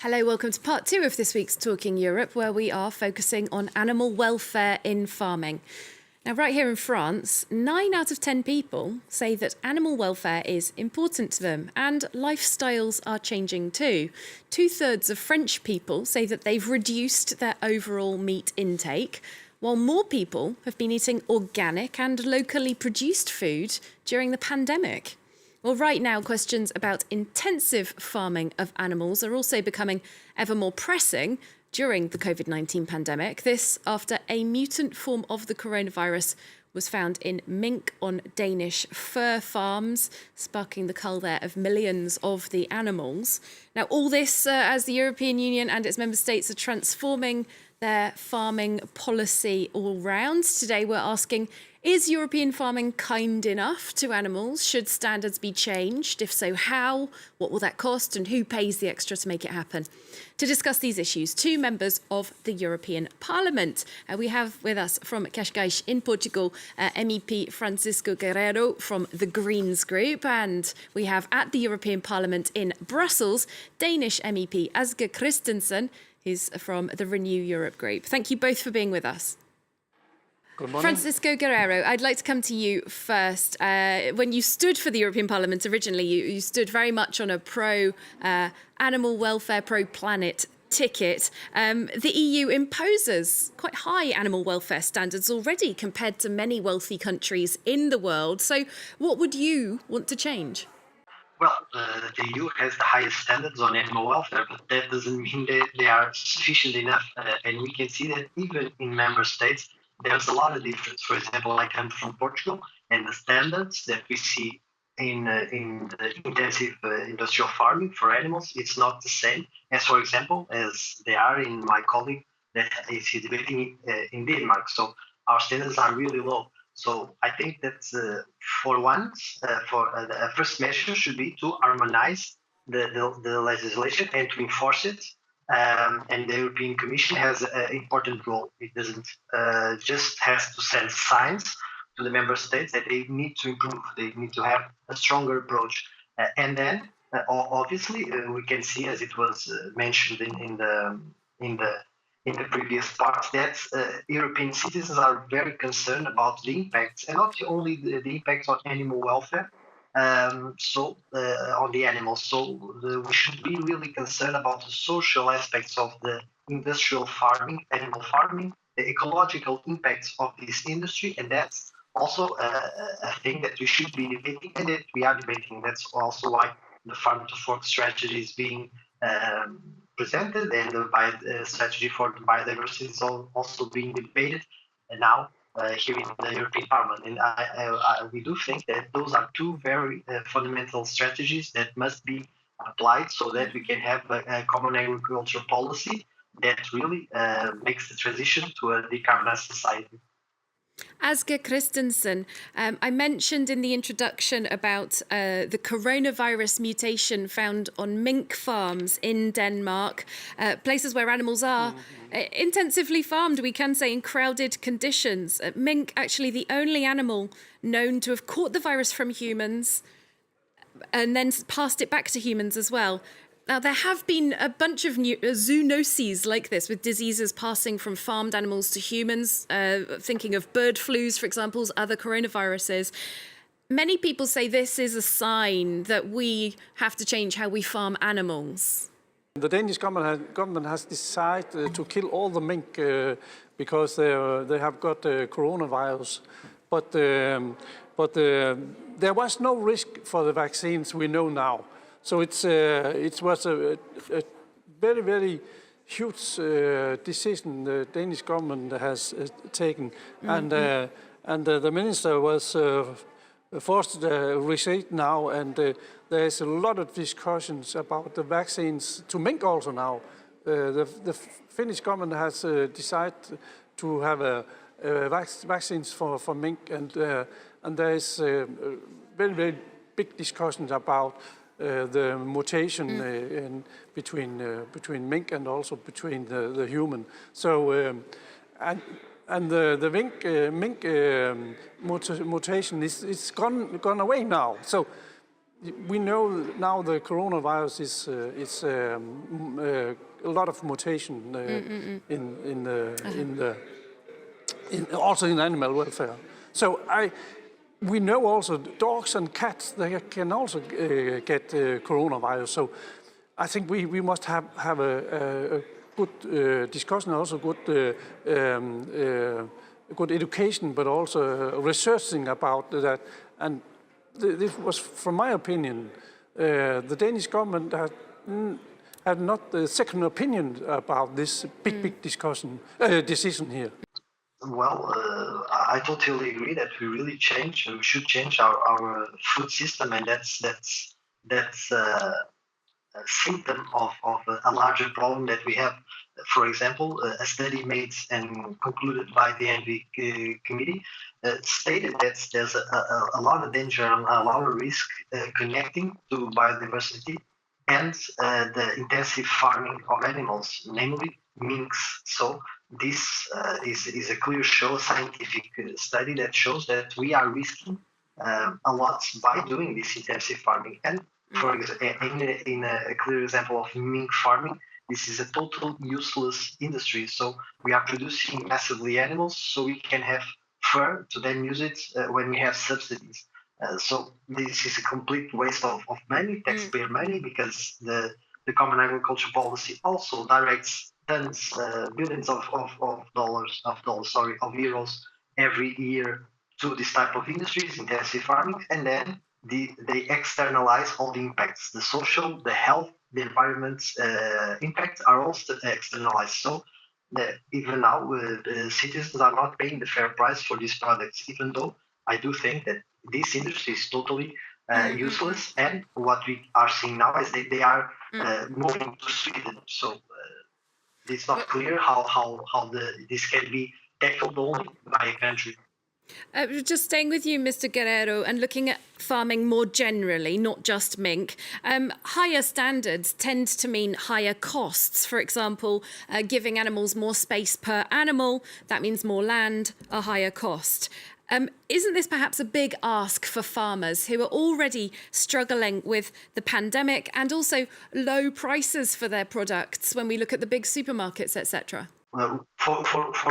Hello, welcome to part 2 of this week's Talking Europe, where we are focusing on animal welfare in farming. Now, right here in France, 9 out of 10 people say that animal welfare is important to them, and lifestyles are changing too. 2/3 of French people say that they've reduced their overall meat intake, while more people have been eating organic and locally produced food during the pandemic. Well, right now, questions about intensive farming of animals are also becoming ever more pressing during the COVID-19 pandemic. This after a mutant form of the coronavirus was found in mink on Danish fur farms, sparking the cull there of millions of the animals. Now, all this as the European Union and its member states are transforming their farming policy all round. Today, we're asking, is European farming kind enough to animals? Should standards be changed? If so, how? What will that cost? And who pays the extra to make it happen? To discuss these issues, 2 members of the European Parliament. We have with us from Cascais in Portugal, MEP Francisco Guerreiro from the Greens Group. And we have at the European Parliament in Brussels, Danish MEP Asger Christensen, who's from the Renew Europe Group. Thank you both for being with us. Good morning. Francisco Guerreiro, I'd like to come to you first. When you stood for the European Parliament originally, you stood very much on a pro-animal welfare, pro-planet ticket. The EU imposes quite high animal welfare standards already compared to many wealthy countries in the world. So what would you want to change? Well, the EU has the highest standards on animal welfare, but that doesn't mean that they are sufficient enough. And we can see that even in member states, there's a lot of difference. For example, I come from Portugal, and the standards that we see in the intensive industrial farming for animals, it's not the same as, for example, as they are in my colleague that is debating in Denmark. So our standards are really low. So I think that the first measure should be to harmonize the legislation and to enforce it. And the European Commission has an important role. It doesn't just has to send signs to the member states that they need to improve. They need to have a stronger approach. And then, obviously, we can see, as it was mentioned in the previous part, that European citizens are very concerned about the impacts, and not only the impacts on animal welfare, on the animals. So we should be really concerned about the social aspects of the industrial farming, animal farming, the ecological impacts of this industry, and that's also a thing that we should be debating and that we are debating. That's also why the farm to fork strategy is being presented, and the strategy for biodiversity is also being debated now here in the European Parliament. And we do think that those are 2 very fundamental strategies that must be applied so that we can have a common agricultural policy that really makes the transition to a decarbonized society. Asger Christensen, I mentioned in the introduction about the coronavirus mutation found on mink farms in Denmark, places where animals are intensively farmed, we can say, in crowded conditions. Mink, actually the only animal known to have caught the virus from humans and then passed it back to humans as well. Now, there have been a bunch of new zoonoses like this, with diseases passing from farmed animals to humans, thinking of bird flus, for example, other coronaviruses. Many people say this is a sign that we have to change how we farm animals. The Danish government has decided to kill all the mink because they have got coronavirus. But there was no risk for the vaccines we know now. So it was a very, very huge decision the Danish government has taken, and the minister was forced to resign now, and there is a lot of discussions about the vaccines to mink also now. The Finnish government has decided to have vaccines for mink, and there is very, very big discussions about the mutation between mink and also between the human. So and the mink mutation is gone away now. So we know now the coronavirus is a lot of mutation also in animal welfare. So we know also dogs and cats, they can also get coronavirus. So I think we must have a good discussion, also good education, but also researching about that. And this was, from my opinion, the Danish government had not the second opinion about this big decision here. Well, I totally agree that we should change our food system, and that's a symptom of a larger problem that we have. For example, a study made and concluded by the ENVI committee stated that there's a lot of danger and a lot of risk connecting to biodiversity and the intensive farming of animals, namely minks. So this is a clear scientific study that shows that we are risking a lot by doing this intensive farming. And for example, in a clear example of mink farming, this is a total useless industry. So we are producing massively animals so we can have fur to then use it when we have subsidies. So this is a complete waste of money, taxpayer money, because the Common Agriculture Policy also directs tons, billions of euros every year to this type of industries, intensive farming, and then they externalize all the impacts, the social, the health, the environment impacts are also externalized. So even now, citizens are not paying the fair price for these products, even though I do think that this industry is totally useless. And what we are seeing now is that they are moving to Sweden. So it's not clear how this can be tackled only by a country. Just staying with you, Mr. Guerrero, and looking at farming more generally, not just mink, higher standards tend to mean higher costs. For example, giving animals more space per animal, that means more land, a higher cost. Isn't this perhaps a big ask for farmers who are already struggling with the pandemic and also low prices for their products when we look at the big supermarkets, etc.? For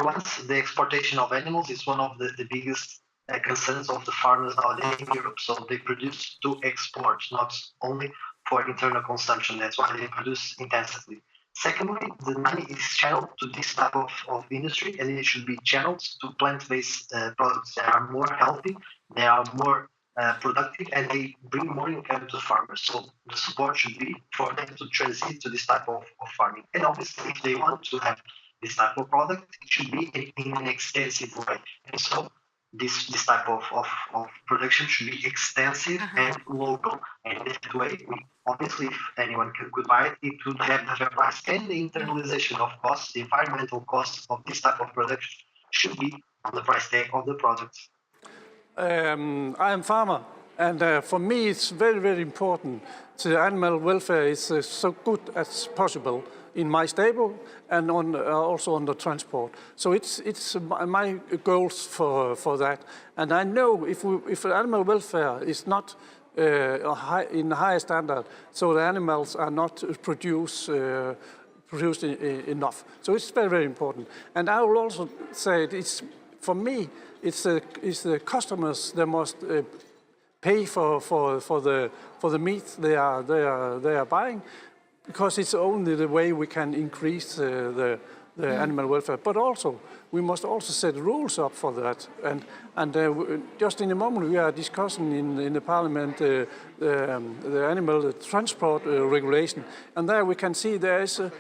once, the exportation of animals is one of the biggest concerns of the farmers nowadays in Europe. So they produce to export, not only for internal consumption. That's why they produce intensively. Secondly, the money is channeled to this type of industry, and it should be channeled to plant-based products that are more healthy, they are more productive, and they bring more income to farmers. So the support should be for them to transit to this type of farming. And obviously, if they want to have this type of product, it should be in an extensive way. And so this type of production should be extensive and local. And that way, obviously, if anyone could buy it, it would have the fair price. And the internalization of costs, the environmental costs of this type of production should be on the price tag of the products. I am farmer, and for me it's very important. The animal welfare is so good as possible in my stable and also on the transport. So it's my goals for that. And I know if animal welfare is not in high standard, so the animals are not produced enough. So it's very important. And I will also say it's for me. It's the customers that must pay for the meat they are buying, because it's only the way we can increase the animal welfare. But also we must also set rules up for that. And just in a moment we are discussing in the Parliament the animal transport regulation, and there we can see there is a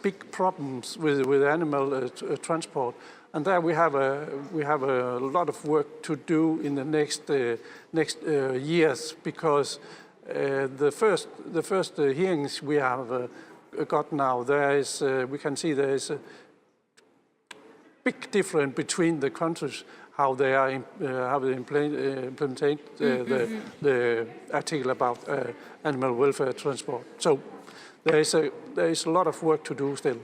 big problems with animal transport. And there we have a lot of work to do in the next years, because the first hearings we have got now, there is we can see there is a big difference between the countries how they are implement the article about animal welfare transport. So there is a lot of work to do still.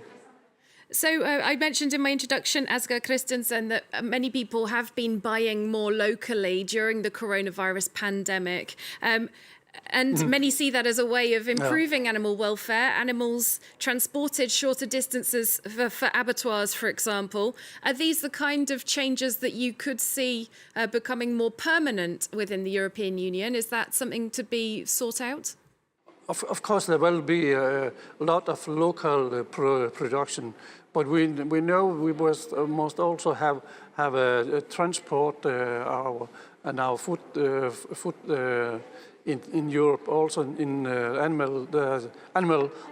So I mentioned in my introduction, Asger Christensen, that many people have been buying more locally during the coronavirus pandemic. And many see that as a way of improving animal welfare. Animals transported shorter distances for abattoirs, for example. Are these the kind of changes that you could see becoming more permanent within the European Union? Is that something to be sought out? Of course, there will be a lot of local production, but we know we must also have a transport our food in Europe, also in animal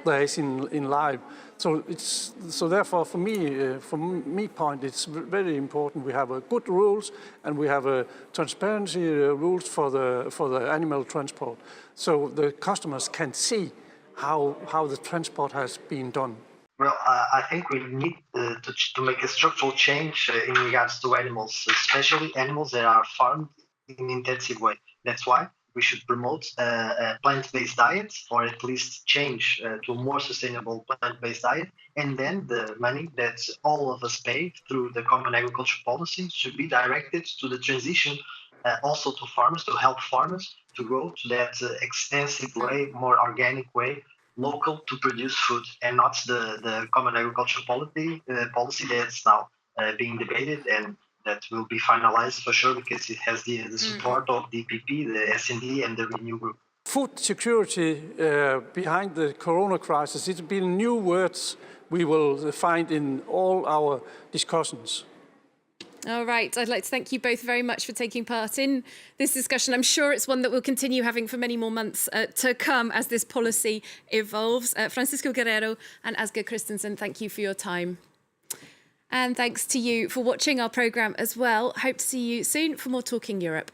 that is in live. So therefore, for me point, it's very important we have good rules and we have a transparency rules for the animal transport, so the customers can see how the transport has been done. Well, I think we need to make a structural change in regards to animals, especially animals that are farmed in an intensive way. That's why we should promote a plant-based diet, or at least change to a more sustainable plant-based diet. And then the money that all of us pay through the Common Agriculture Policy should be directed to the transition, also to farmers, to help farmers to go to that extensive way, more organic way, local, to produce food, and not the Common Agriculture policy that's now being debated, and that will be finalized for sure because it has the support of DPP, the SND, and the Renew Group. Food security behind the corona crisis, it's been new words we will find in all our discussions. All right. I'd like to thank you both very much for taking part in this discussion. I'm sure it's one that we'll continue having for many more months to come as this policy evolves. Francisco Guerrero and Asger Christensen, thank you for your time. And thanks to you for watching our programme as well. Hope to see you soon for more Talking Europe.